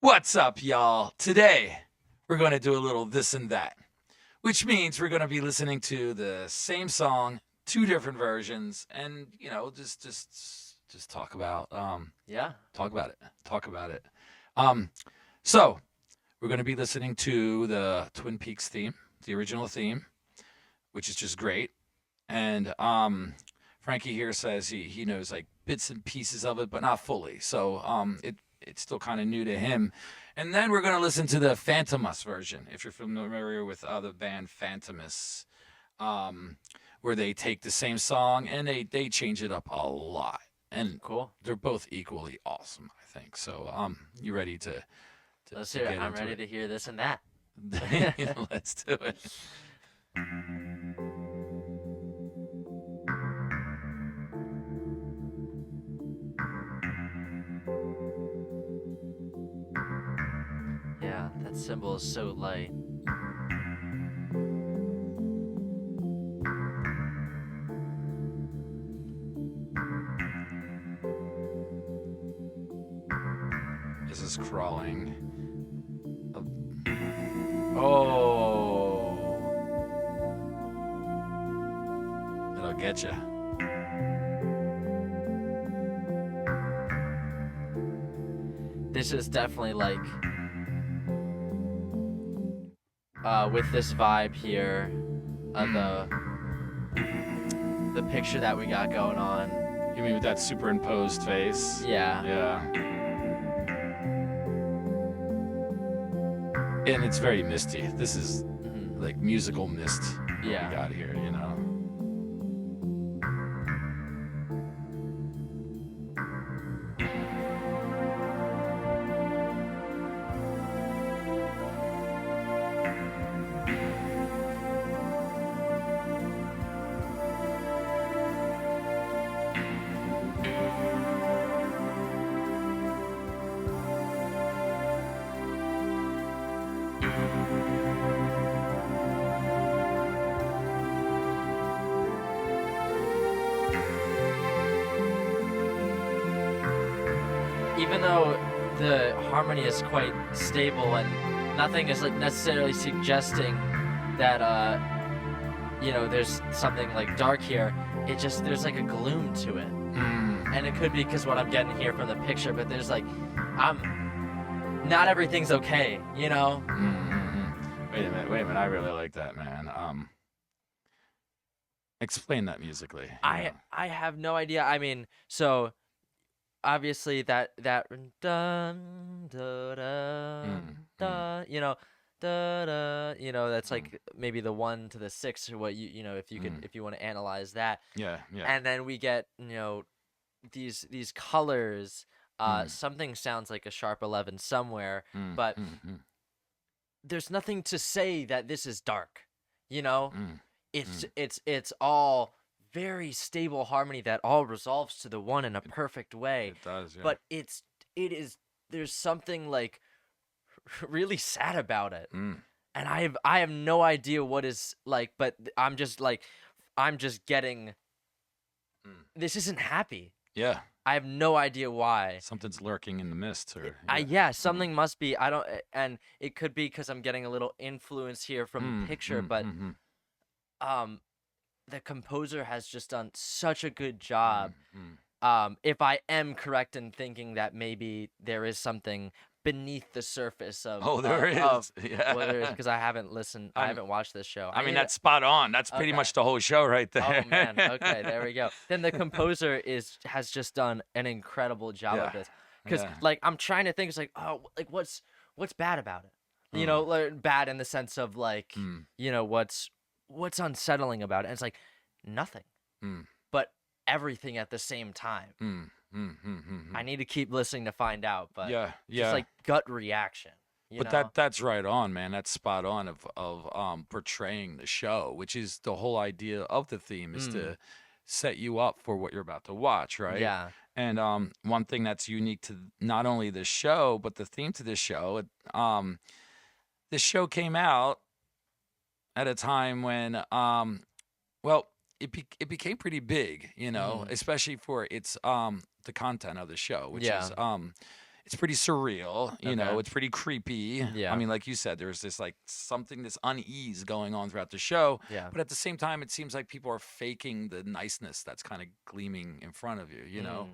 What's up, y'all? Today, we're going to do a little this and that, which means we're going to be listening to the same song, two different versions, and just talk about Yeah. talk about it, talk about it. Um, so we're going to be listening to the Twin Peaks theme, the original theme, which is just great, and Frankie here says he knows like bits and pieces of it, but not fully. So it's still kind of new to him. And then we're gonna listen to the Fantomas version, if you're familiar with the band Fantomas, where they take the same song and they change it up a lot, and Cool. they're both equally awesome, I think. So you ready to Let's to hear it. get I'm into ready it? to hear this and that. Let's do it. Yeah, that cymbal is so light. This is crawling. Oh, it'll get you. This is definitely like with this vibe here, the picture that we got going on. You mean with that superimposed face? Yeah. Yeah. And it's very misty. This is like musical mist what Yeah. we got here, you know. Even though the harmony is quite stable and nothing is like necessarily suggesting that there's something like dark here, there's like a gloom to it. And it could be because what I'm getting here from the picture, but there's like not everything's okay, you know? Wait a minute. I really like that, man. Explain that musically. I have no idea. I mean, so obviously that dun da da da, that's like maybe the 1 to the 6 or what if you could if you want to analyze that. Yeah. And then we get these colors. Something sounds like a sharp 11 somewhere, but there's nothing to say that this is dark. It's all very stable harmony that all resolves to the one in a perfect way. It does, yeah. But there's something like really sad about it. And I have no idea what is like, but I'm just getting this isn't happy. Yeah. I have no idea why. Something's lurking in the mist, or Something must be. I don't, and it could be because I'm getting a little influence here from the picture, but the composer has just done such a good job. If I am correct in thinking that maybe there is something beneath the surface of there is. Yeah. whether it's because I haven't listened, I haven't watched this show. I mean, that's spot on. That's pretty much the whole show right there. Oh man, okay, there we go. Then the composer has just done an incredible job of this. Because like I'm trying to think, it's like, oh, like what's bad about it? Like, bad in the sense of like, what's unsettling about it? And it's like nothing, but everything at the same time. I need to keep listening to find out, but just like gut reaction. But that's right on, man. That's spot on of portraying the show, which is the whole idea of the theme is to set you up for what you're about to watch, right? Yeah. And one thing that's unique to not only the show but the theme to this show, this show came out at a time when it became pretty big, especially for its the content of the show, which is it's pretty surreal, you know, Okay. it's pretty creepy. Yeah. I mean, like you said, there's this like something, this unease going on throughout the show. Yeah. But at the same time, it seems like people are faking the niceness that's kind of gleaming in front of you, you know?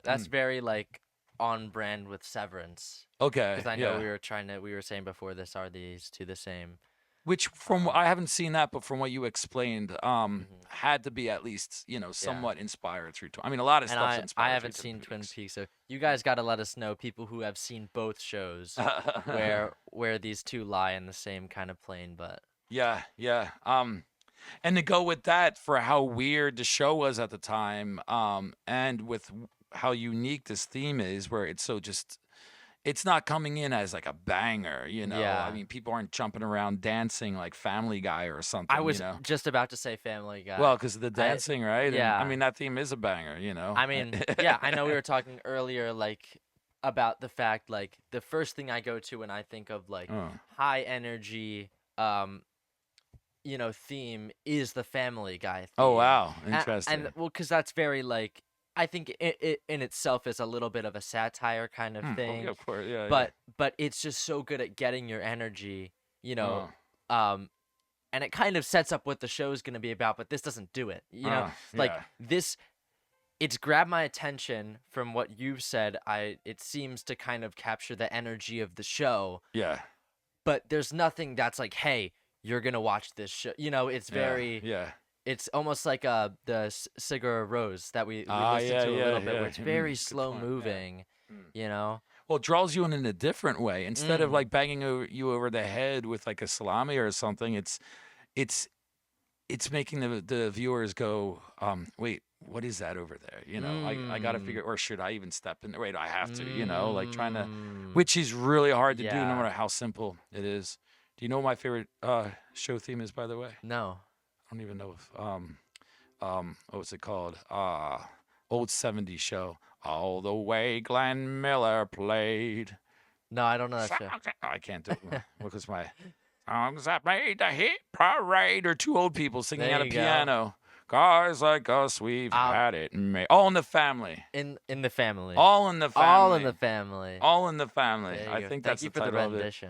That's very like on brand with Severance. Okay. Because I yeah. know we were saying before this, are these two the same? Which I haven't seen that, but from what you explained, had to be at least, you know, somewhat inspired through. I mean, a lot of And stuff's inspired. I haven't seen Twin Peaks, so you guys got to let us know, people who have seen both shows, where these two lie in the same kind of plane. But yeah. And to go with that for how weird the show was at the time, and with how unique this theme is, where it's so just. It's not coming in as like a banger, you know. Yeah. I mean, people aren't jumping around dancing like Family Guy or something. I was you know? just about to say Family Guy. Well, because of the dancing, right? yeah. And, I mean, that theme is a banger, you know. I mean, yeah, I know we were talking earlier, like, about the fact, like, the first thing I go to when I think of like high energy, you know, theme is the Family Guy theme. Oh wow, interesting. And well, because that's very like. I think it in itself is a little bit of a satire kind of thing. Yeah, of course, yeah. But it's just so good at getting your energy, you know. And it kind of sets up what the show is going to be about, but this doesn't do it. You know, like this, it's grabbed my attention from what you've said. It seems to kind of capture the energy of the show. Yeah. But there's nothing that's like, hey, you're gonna watch this show. You know, it's very It's almost like the Sigur Rós that we listened to a little bit, where it's very slow moving, you know. Well, it draws you in a different way. Instead of like banging you over the head with like a salami or something, it's making the viewers go, wait, what is that over there? You know, I got to figure, or should I even step in there? Wait, I have to, you know, like trying to, which is really hard to do no matter how simple it is. Do you know what my favorite show theme is, by the way? No. I don't even know if what's it called? Old 70s show. All the way Glenn Miller played. No, I don't know that show. I can't do it because my songs that made the hit parade are two old people singing at a piano. Guys like us, we've had it made. All in the family. In the family. All in the family. All in the family. All in the family. I think that's the title of it. Thank you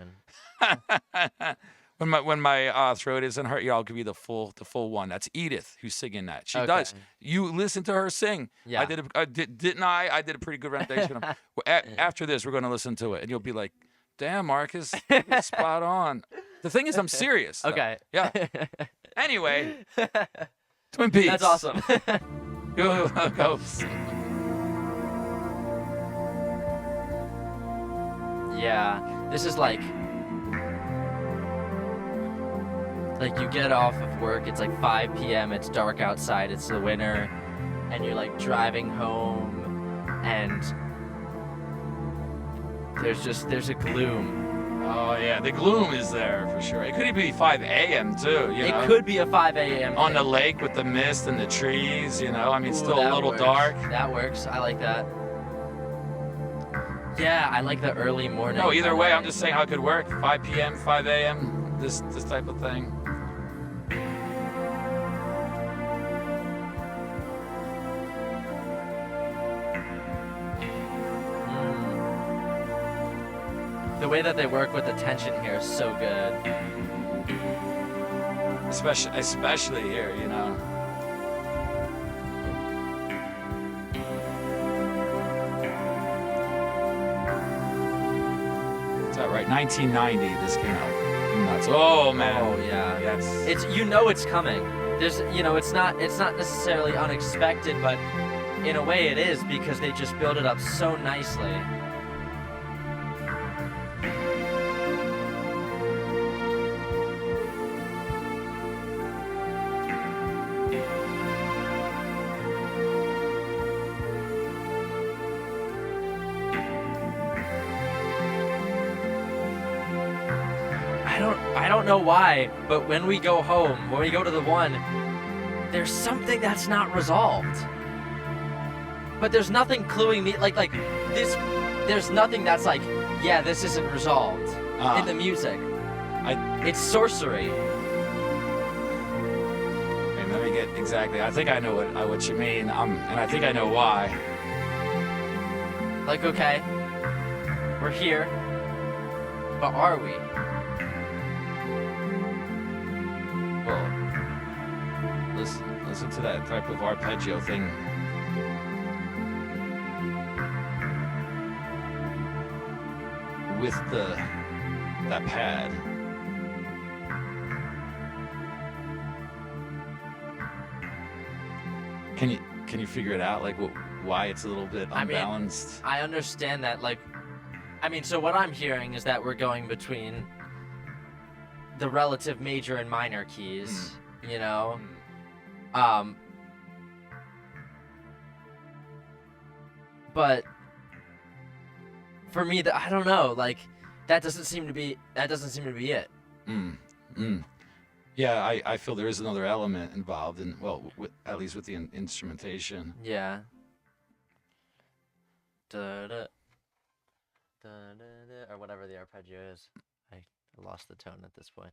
for the rendition. When my throat isn't hurt, I'll give you the full one. That's Edith who's singing that. She does. You listen to her sing. Yeah. Didn't I? I did a pretty good rendition. After this, we're going to listen to it, and you'll be like, "Damn, Marcus, spot on." The thing is, I'm serious. Though. Okay. Yeah. Anyway, Twin Peaks. That's awesome. Go. Yeah. This is like you get off of work, it's like 5 p.m., it's dark outside, it's the winter, and you're like driving home, and there's a gloom. Oh yeah, the gloom is there for sure. It could even be 5 a.m. too, you know? It could be a 5 a.m. On the lake with the mist and the trees, you know? I mean, still a little works. dark. That works, I like that. Yeah, I like the early morning. No, either way, I'm just saying how it could work. 5 p.m., 5 a.m., this type of thing. The way that they work with the tension here is so good. Especially here, you know. Is that right? 1990, this came out. Nuts. Oh man. Oh yeah. Yes. It's it's coming. There's it's not necessarily unexpected, but in a way it is, because they just build it up so nicely. I don't know why, but when we go home, when we go to the one, there's something that's not resolved. But there's nothing cluing me like this. There's nothing that's like, yeah, this isn't resolved in the music. It's sorcery. And let me get exactly. I think I know what you mean. And I think I know why. Like, okay. We're here, but are we? Well, listen to that type of arpeggio thing. With that pad. Can you figure it out? Like why it's a little bit unbalanced? I understand that. Like, I mean, so what I'm hearing is that we're going between the relative major and minor keys. You know, but for me, I don't know. Like, that doesn't seem to be it. Yeah, I feel there is another element involved in, well, at least with the instrumentation. Yeah. Da-da, da-da-da, or whatever the arpeggio is. I lost the tone at this point.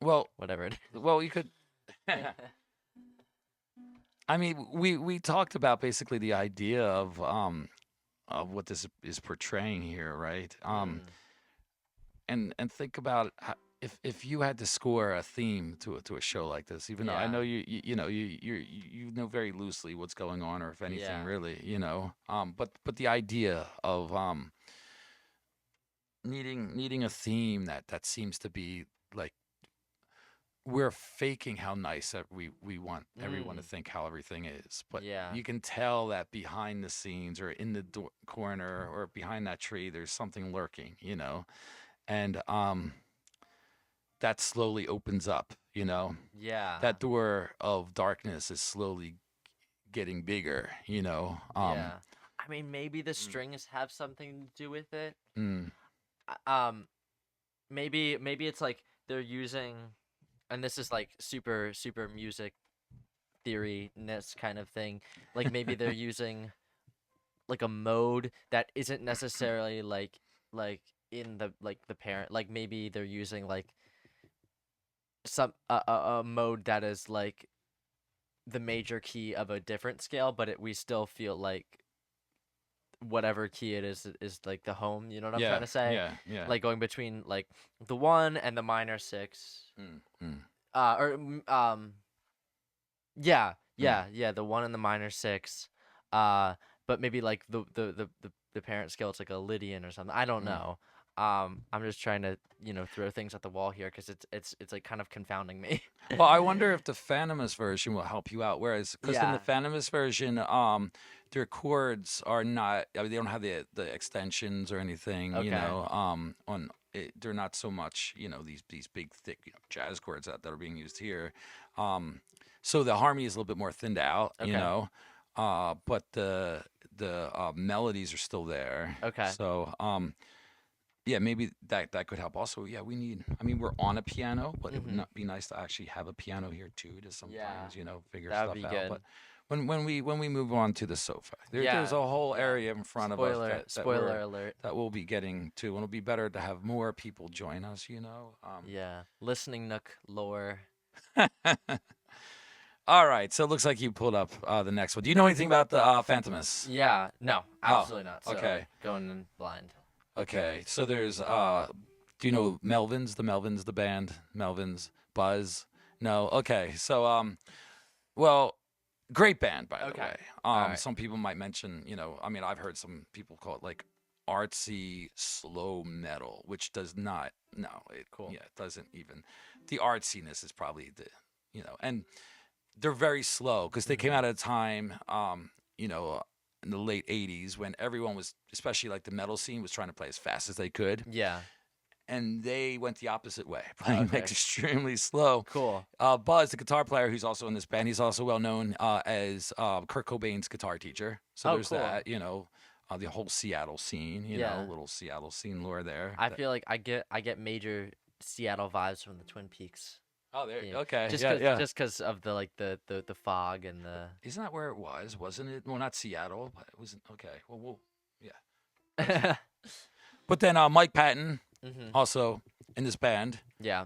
Well, whatever it is. Well, you could. I mean, we talked about basically the idea of what this is portraying here, right? And think about if you had to score a theme to a show like this, even though I know you know very loosely what's going on, or if anything really, but the idea of needing a theme that seems to be like we're faking how nice that we want everyone to think how everything is, but you can tell that behind the scenes or in the corner or behind that tree there's something lurking, and that slowly opens up, that door of darkness is slowly getting bigger, I mean, maybe the strings have something to do with it. Maybe it's like they're using, and this is like super music theory-ness kind of thing, like maybe they're using like a mode that isn't necessarily like in the parent, like maybe they're using like some a mode that is like the major key of a different scale, but we still feel like whatever key it is like the home, you know what I'm trying to say? Yeah. Like going between like the 1 and the minor 6. The 1 and the minor 6. But maybe like the parent scale, it's like a Lydian or something. I don't know. I'm just trying to, throw things at the wall here because it's like kind of confounding me. Well, I wonder if the Fantomas version will help you out. Whereas, because in the Fantomas version, their chords are not. I mean, they don't have the extensions or anything. On it, they're not so much. These big thick jazz chords that are being used here. So the harmony is a little bit more thinned out. Okay. But the melodies are still there. Okay. So yeah, maybe that could help. Also, we need. I mean, we're on a piano, but it would be nice to actually have a piano here too, to sometimes figure that would stuff be out. good. But when we move on to the sofa, there's a whole area in front of us. Spoiler alert. That we'll be getting to, and it'll be better to have more people join us. Listening nook lore. All right, so it looks like you pulled up the next one. Do you know anything about the Fantomas? Yeah, no, absolutely not. So okay. Going in blind. Okay, so there's, do you know Melvins, the band, Melvins, Buzz? No? Okay, so, well, great band, by the way. Right. Some people might mention, I mean, I've heard some people call it like artsy slow metal, which does not, it doesn't even, the artsiness is probably the, and they're very slow because they came out at a time, in the late 80s when everyone was, especially like the metal scene, was trying to play as fast as they could. Yeah. And they went the opposite way, playing extremely slow. Cool. Buzz, the guitar player who's also in this band, he's also well known as Kurt Cobain's guitar teacher. So there's cool. that, the whole Seattle scene, little Seattle scene lore there. I feel like I get major Seattle vibes from the Twin Peaks. Oh, there. Okay. Just because of the the fog and the. Isn't that where it was? Wasn't it? Well, not Seattle, but it wasn't. Okay. Well, yeah. But then Mike Patton, also in this band. Yeah.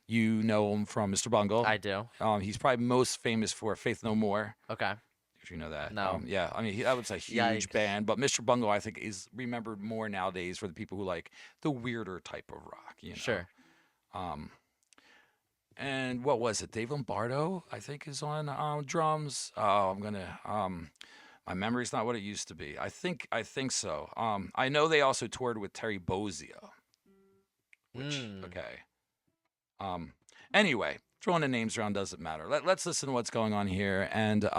You know him from Mr. Bungle. I do. He's probably most famous for Faith No More. Okay. if you know that. No. Yeah, I mean, that was a huge Yikes. band, but Mr. Bungle, I think, is remembered more nowadays for the people who like the weirder type of rock, you know. Sure. Um, and what was it? Dave Lombardo, I think, is on drums. Oh, my memory's not what it used to be. I think so. I know they also toured with Terry Bozzio, which okay. Anyway, throwing the names around doesn't matter. Let's listen to what's going on here and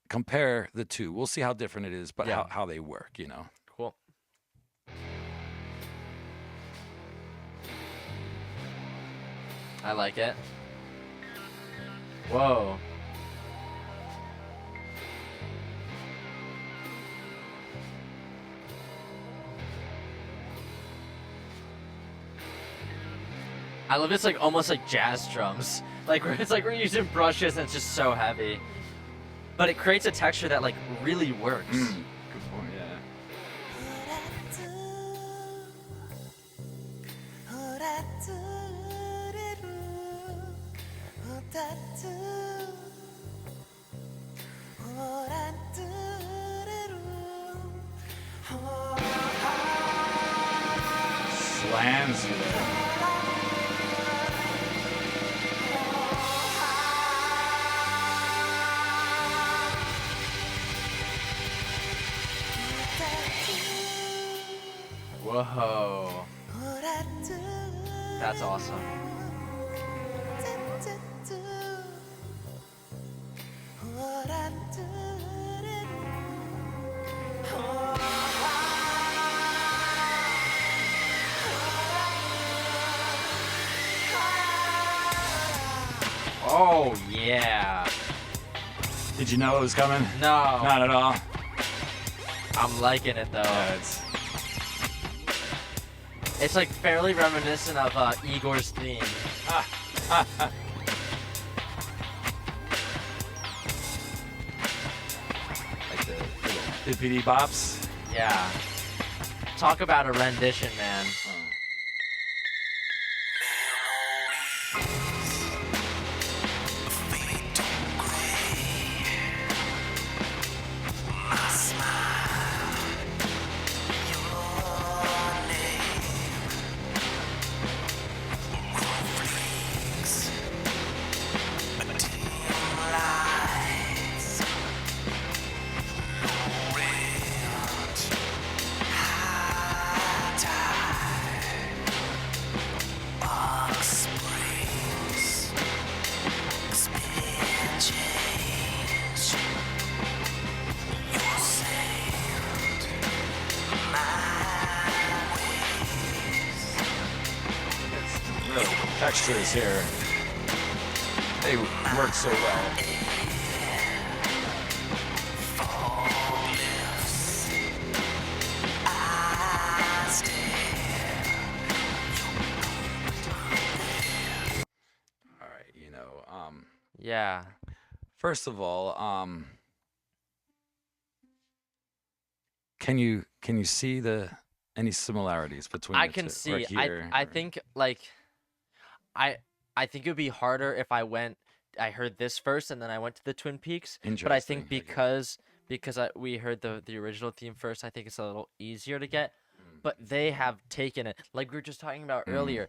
compare the two. We'll see how different it is, but Yeah. how they work, you know. Cool. I like it. Whoa. I love it's like almost like jazz drums. Like where it's like we're using brushes and it's just so heavy. But it creates a texture that like really works. Good point, yeah. Slams you there. Whoa. That's awesome. Oh, yeah. Did you know it was coming? No. Not at all. I'm liking it though. Yeah, It's like fairly reminiscent of Igor's theme. like the little bippity bops. Yeah. Talk about a rendition, man. Textures here, they work so well. All right, you know, Yeah. first of all, can you see any similarities between I the can two? see. Or here, I or- think like I think it would be harder if I heard this first and then I went to the Twin Peaks. But I think Interesting, because we heard the original theme first, I think it's a little easier to get. But they have taken it, like we were just talking about earlier.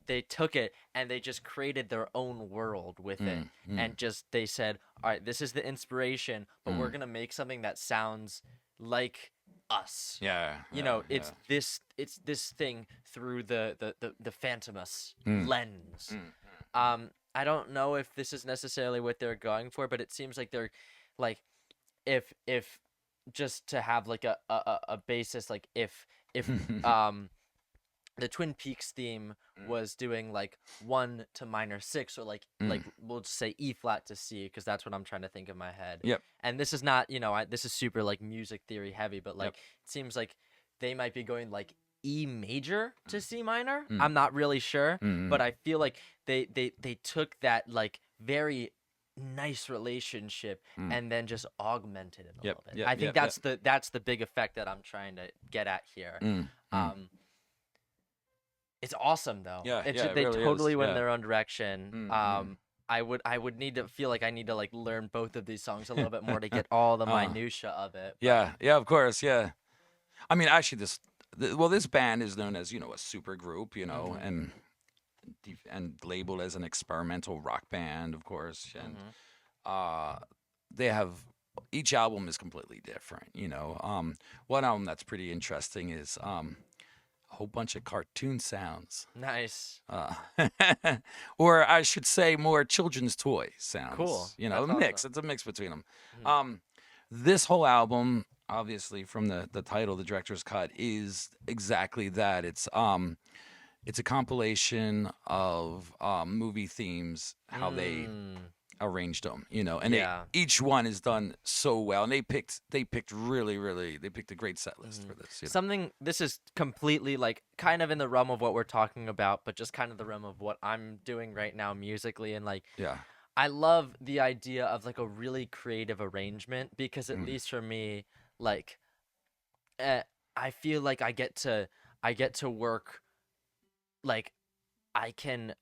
They took it and they just created their own world with it, and just they said, all right, this is the inspiration, but we're gonna make something that sounds like us. Yeah, You know, it's this thing through the Fantomas lens. I don't know if this is necessarily what they're going for, but it seems like they're like if just to have like a basis, like if the Twin Peaks theme was doing like 1 to minor 6, or like we'll just say E flat to C, because that's what I'm trying to think in my head. Yep. And this is not, this is super like music theory heavy, but like it seems like they might be going like E major to C minor. I'm not really sure, but I feel like they took that like very nice relationship and then just augmented it a little bit. I think that's the big effect that I'm trying to get at here. It's awesome though. Yeah, It's yeah, it they really totally is, went yeah. their own direction. I would need to feel like I need to like learn both of these songs a little bit more to get all the Uh, minutia of it. But yeah, yeah, of course, yeah. I mean, actually, this band is known as a super group, and labeled as an experimental rock band, of course, and mhm. uh, they have each album is completely different. One album that's pretty interesting is a whole bunch of cartoon sounds, Nice. uh, or I should say more children's toy Cool. sounds. A That's mix. awesome. It's a mix between them. Mhm. This whole album, obviously from the title, the director's cut, is exactly that. It's a compilation of movie themes, how they Mm. arranged them, and Yeah. each one is done so well, and they picked really, they picked a great set list Mhm. for this. Something this is completely like kind of in the realm of what we're talking about, but just kind of the realm of what I'm doing right now musically and like Yeah. I love the idea of like a really creative arrangement because at Mm, least for me, like uh, I feel like I get to work like I can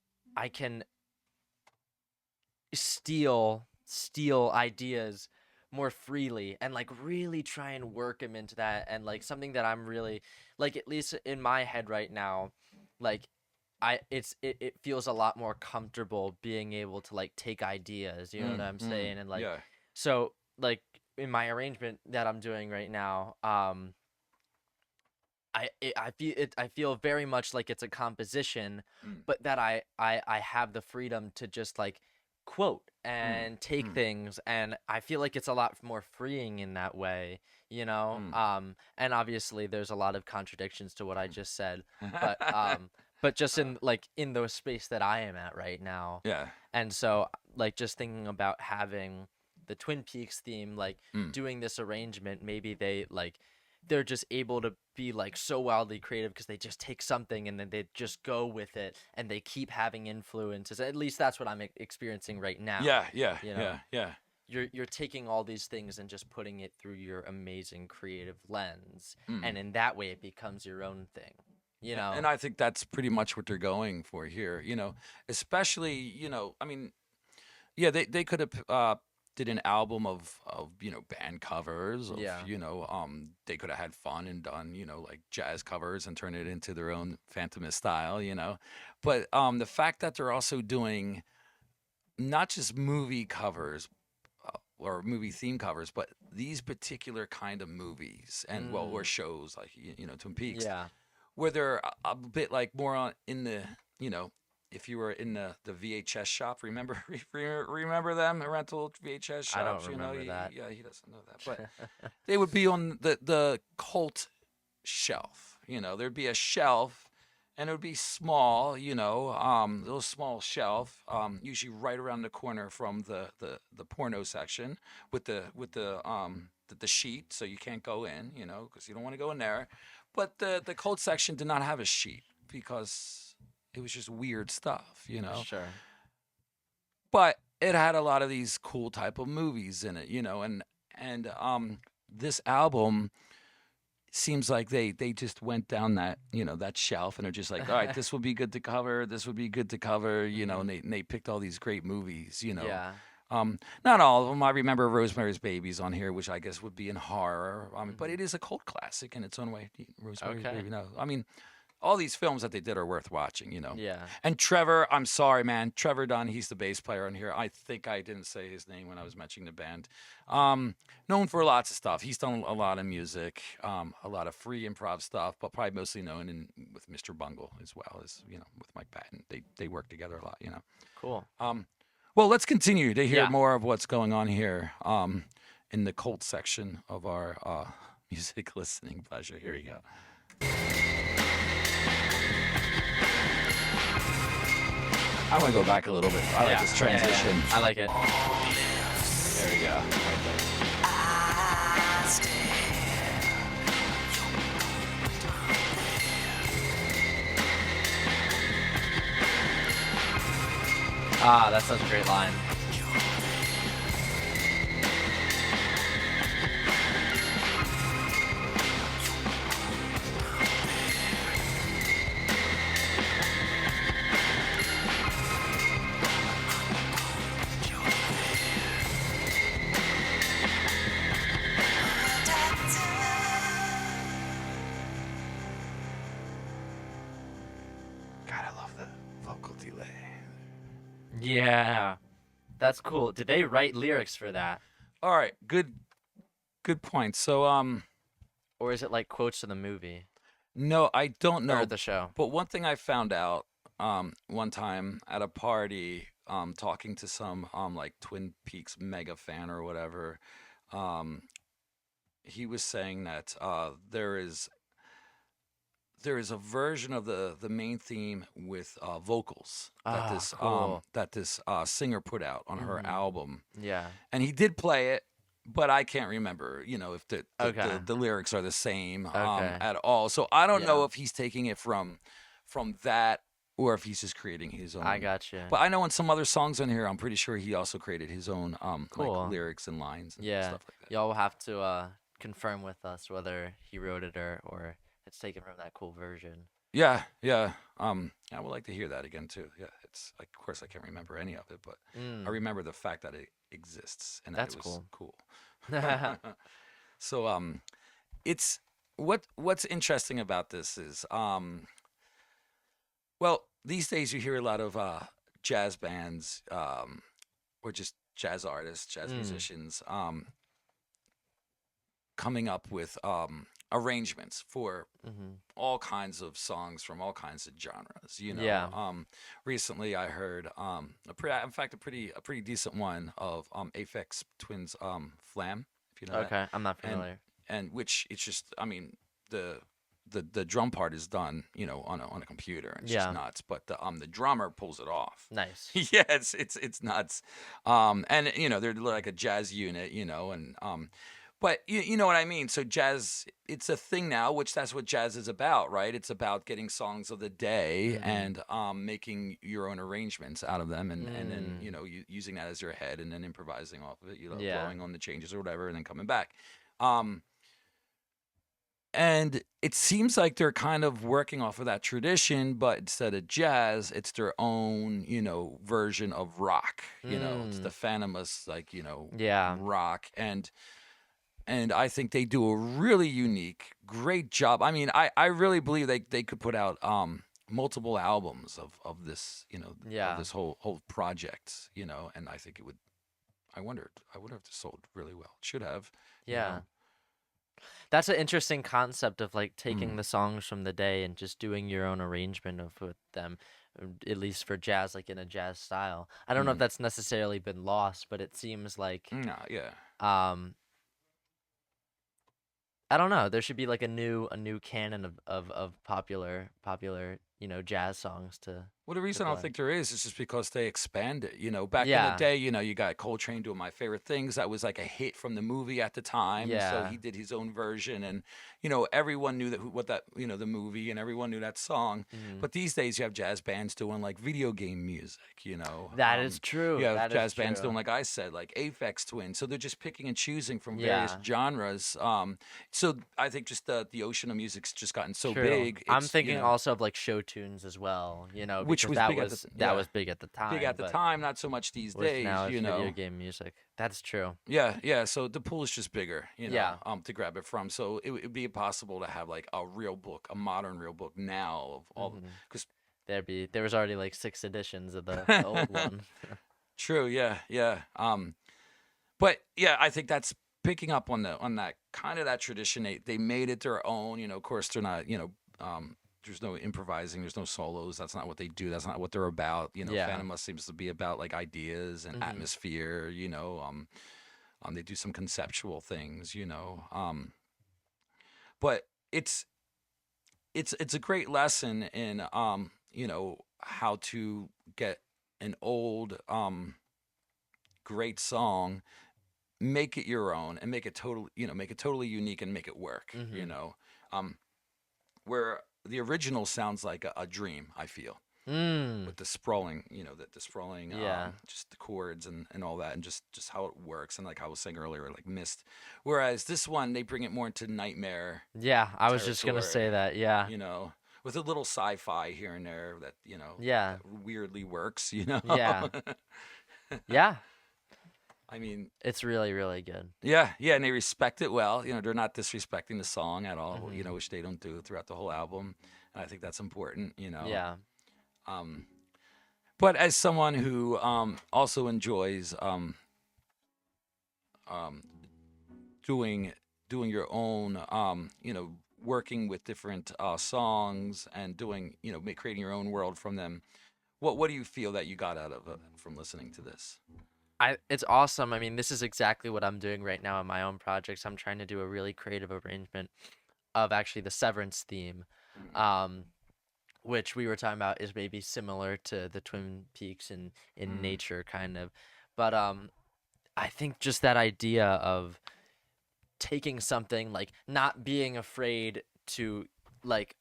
steal ideas more freely and like really try and work them into that and like something that I'm really like at least in my head right now like it feels a lot more comfortable being able to like take ideas, you know what I'm saying, and like yeah. so like in my arrangement that I'm doing right now I feel very much like it's a composition, Mm, but that I have the freedom to just like quote mm, and take mm, things, and I feel like it's a lot more freeing in that way, you know. mm, And obviously there's a lot of contradictions to what I just said, but mm. but just in like in the space that I am at right now, Yeah. and so like just thinking about having the Twin Peaks theme, like Mm, doing this arrangement, maybe they're just able to be like so wildly creative because they just take something and then they just go with it and they keep having influences. At least that's what I'm experiencing right now. yeah, yeah, You know, yeah, yeah. you're taking all these things and just putting it through your amazing creative lens, Mm. and in that way it becomes your own thing. You And know. I think that's pretty much what they're going for here, especially, I mean, yeah, they could have did an album of band covers of Yeah. they could have had fun and done like jazz covers and turn it into their own Fantomas style, but the fact that they're also doing not just movie covers or movie theme covers, but these particular kind of movies and or Mm. shows like Twin Peaks, Yeah. where they're a bit like more on in the you know if you were in the VHS shop, remember them, the rental VHS I don't shops, remember that. yeah, he doesn't know that, but they would be on the cult shelf. There'd be a shelf, and it would be small, little small shelf, usually right around the corner from the porno section with the sheet, so you can't go in, because you don't want to go in there. But the cult section did not have a sheet because it was just weird stuff, Sure. But it had a lot of these cool type of movies in it, and this album seems like they just went down that shelf and are just like, all right, this would be good to cover, this would be good to cover, Mhm. and they picked all these great movies. Yeah. Not all of them. I remember Rosemary's Baby's on here, which I guess would be in horror. But Mhm. it is a cult classic in its own way. Rosemary's Okay. Baby. No, I mean, all these films that they did are worth watching. Yeah. And Trevor, I'm sorry, man. Trevor Dunn, he's the bass player on here. I think I didn't say his name when I was mentioning the band. Known for lots of stuff. He's done a lot of music, a lot of free improv stuff, but probably mostly known with Mr. Bungle as well as with Mike Patton. They work together a lot. Cool. Well, let's continue to hear Yeah. more of what's going on here in the cult section of our music listening pleasure. Here we go. I want to go back a little bit. I like this transition. I like it. There we go. Ah, that's such a great line. Yeah, that's cool. Did they write lyrics for that, All right, good point. So or is it like quotes to the movie no, I don't or know. the show? But one thing I found out one time at a party, talking to some like Twin Peaks mega fan or whatever, um, he was saying that there is a version of the main theme with vocals Ah, cool. that this singer put out on her Mhm. album, Yeah. and he did play it, but I can't remember, if Okay. the lyrics are the same Okay. at all. So I don't Yeah. know if he's taking it from that or if he's just creating his I own. got you. But I know in some other songs on here, I'm pretty sure he also created his own like Cool. lyrics and lines and Yeah. stuff like that. Y'all will have to confirm with us whether he wrote it or it's taken from that cool version. Yeah, yeah. I would like to hear that again too. Yeah, it's like, of course I can't remember any of it, but I Mm, remember the fact that it exists and that that's it was cool. cool. So it's what's interesting about this is well, these days you hear a lot of jazz bands or just jazz artists, jazz Mm. musicians coming up with arrangements for Mhm. all kinds of songs from all kinds of genres. Yeah. Recently I heard in fact a pretty decent one of Aphex Twins Flam, if you know that. Okay. I'm not And familiar. which it's just, I mean, the the drum part is done, on a computer, and it's just Yeah. nuts. But the drummer pulls it off. Nice. Yeah, it's nuts. And they're like a jazz unit, and but you know what I mean. So jazz, it's a thing now, which that's what jazz is about, right? It's about getting songs of the day Mhm. and making your own arrangements out of them, and then Mm. using that as your head, and then improvising off of it, Yeah. blowing on the changes or whatever, and then coming back. Um, and it seems like they're kind of working off of that tradition, but instead of jazz, it's their own, version of rock. It's the Mm. Fantomas, like, Yeah. rock. And I think they do a really unique, great job. I mean, I really believe they could put out multiple albums of this, of Yeah. this whole project, and I think it would. I wonder if this sold really well. It should have, you Yeah. know. That's an interesting concept of like taking Mm, the songs from the day and just doing your own arrangement of with them, at least for jazz, like in a jazz style. I don't know if mm, that's necessarily been lost, but it seems like nah, yeah. um I don't know. There should be like a new canon of popular jazz songs Well, the to reason I don't blend. think there is just because they expand it. Back in the Yeah, day, you got Coltrane doing My Favorite Things. That was like a hit from the movie at the time, and so yeah, he did his own version, and everyone knew the movie, and everyone knew that song. hmm But these days, you have jazz bands doing like video game music. that is You true. have That is jazz bands true. doing, like I said, like Aphex Twin. So they're just picking and choosing from various Yeah, genres. So I think just the ocean of music's just gotten so true. big. I'm It's thinking also of like show tunes as well, which because was that big was that yeah. was big at the Big time, at the but time, not so much these with days, now it's video game music. That's true. Yeah, yeah. So the pool is just bigger, Yeah. to grab it from. So it would be impossible to have like a real book, a modern real book now of all, hmm because there was already like 6 editions of the old one. true, yeah, yeah. But yeah, I think that's picking up on that kind of that tradition. They made it their own. Of course, they're not. There's no improvising. There's no solos. That's not what they do. That's not what they're about. Yeah. Phantom seems to be about like ideas and hmm atmosphere. They do some conceptual things. But it's a great lesson in how to get an old great song, make it your own, and make it totally unique and make it work. hmm Um, where the original sounds like a dream, I feel, Mm. with the sprawling, the sprawling, Yeah. just the chords and all that, and just how it works, and like I was saying earlier, like Mist. Whereas this one, they bring it more into nightmare Yeah, I was just gonna territory, say that. Yeah. with a little sci-fi here and there that Yeah. that weirdly works. Yeah. Yeah. I mean, It's really, really good. yeah, yeah, and they respect it well. They're not disrespecting the song at all. hmm Which they don't do throughout the whole album, and I think that's important. Yeah. Um, But as someone who also enjoys um, doing your own, working with different songs and doing, creating your own world from them. What do you feel that you got out of it from listening to this? It's awesome. I mean, this is exactly what I'm doing right now in my own projects. I'm trying to do a really creative arrangement of actually the Severance theme, um, which we were talking about is maybe similar to the Twin Peaks in nature, kind of. But I think just that idea of taking something, like not being afraid to like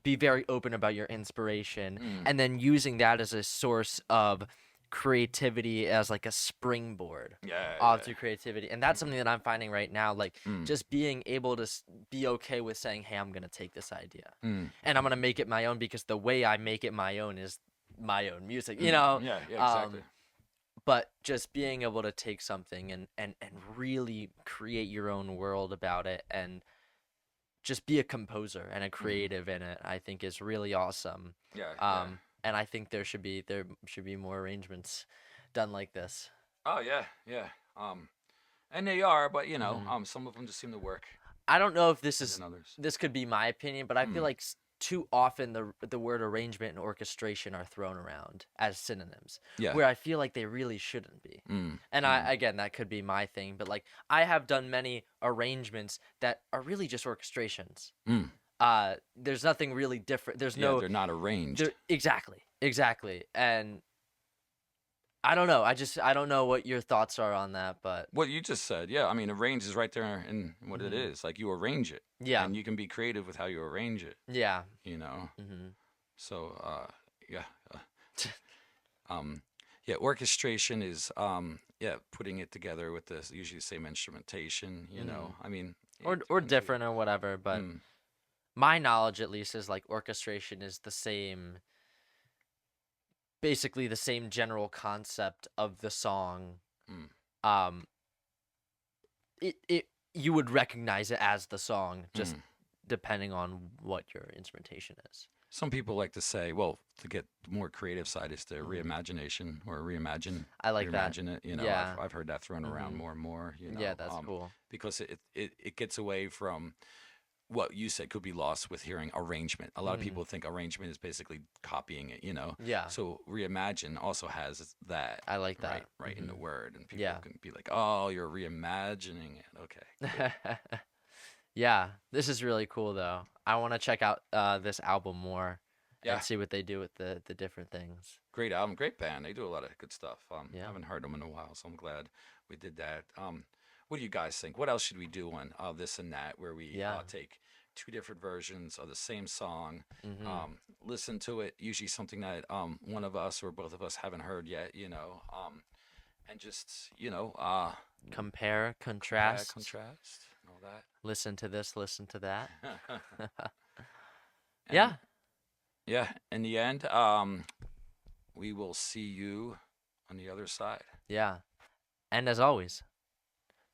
be very open about your inspiration, and then using that as a source of creativity, as like a springboard to creativity. And that's something that I'm finding right now, like just being able to be okay with saying, hey, I'm gonna take this idea and I'm gonna make it my own, because the way I make it my own is my own music, Yeah, exactly. But just being able to take something and really create your own world about it, and just be a composer and a creative in it, I think is really awesome. Yeah. And I think there should be more arrangements done like this. Oh yeah. And they are, but some of them just seem to work I don't know if than others. this could be my opinion, but I feel like too often the word arrangement and orchestration are thrown around as synonyms, Yeah. where I feel like they really shouldn't be. And again, that could be my thing, but like I have done many arrangements that are really just orchestrations. There's nothing really different. They're not arranged. Exactly. And I don't know. I don't know what your thoughts are on that, but What you just said, yeah. I mean, arrange is right there in what it is. Like you arrange it. Yeah. And you can be creative with how you arrange it. yeah. So, yeah. Yeah, orchestration is, putting it together with the usually the same instrumentation, I mean. Or it depends. different or whatever, but my knowledge at least is like orchestration is basically the same general concept of the song. It you would recognize it as the song, just depending on what your instrumentation is. Some people like to say, well, to get the more creative side is the reimagination or reimagine. I like that. Reimagine it. Yeah. I've heard that thrown around more and more. Yeah, that's cool. Because it gets away from what you said could be lost with hearing arrangement. A lot of people think arrangement is basically copying it. Yeah. So reimagine also has that. I like that. Right in the word, and people Yeah. can be like, oh, you're reimagining it. Okay. Cool. Yeah, this is really cool though. I want to check out this album more and see what they do with the different things. Great album, great band. They do a lot of good stuff. I Yeah. haven't heard them in a while, so I'm glad we did that. What do you guys think? What else should we do on this and that, where we take two different versions of the same song, listen to it, usually something that one of us or both of us haven't heard yet, and just compare, contrast, and all that. Listen to this, listen to that. Yeah. In the end, we will see you on the other side. Yeah. And as always,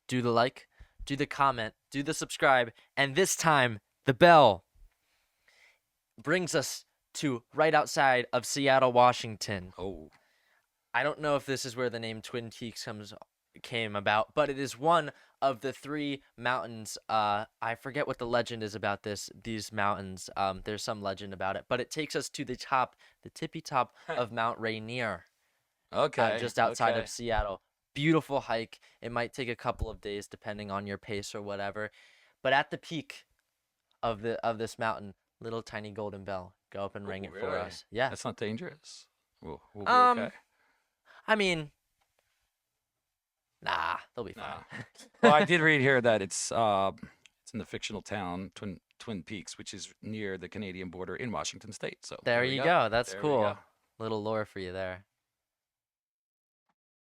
do the like, do the comment, do the subscribe, and this time the bell brings us to right outside of Seattle, Washington. Oh. I don't know if this is where the name Twin Peaks came about, but it is one of the three mountains. I forget what the legend is about these mountains. There's some legend about it, but it takes us to the tippy top of Mount Rainier. Okay. Just outside of Seattle. Beautiful hike. It might take a couple of days depending on your pace or whatever. But at the peak of this mountain, little tiny golden bell. Go up and ring it for us. Yeah. That's not dangerous. We'll be okay. I mean, nah, they'll be fine. Nah. Well, I did read here that it's in the fictional town Twin Peaks, which is near the Canadian border in Washington State. So there you go. That's cool. Little lore for you there.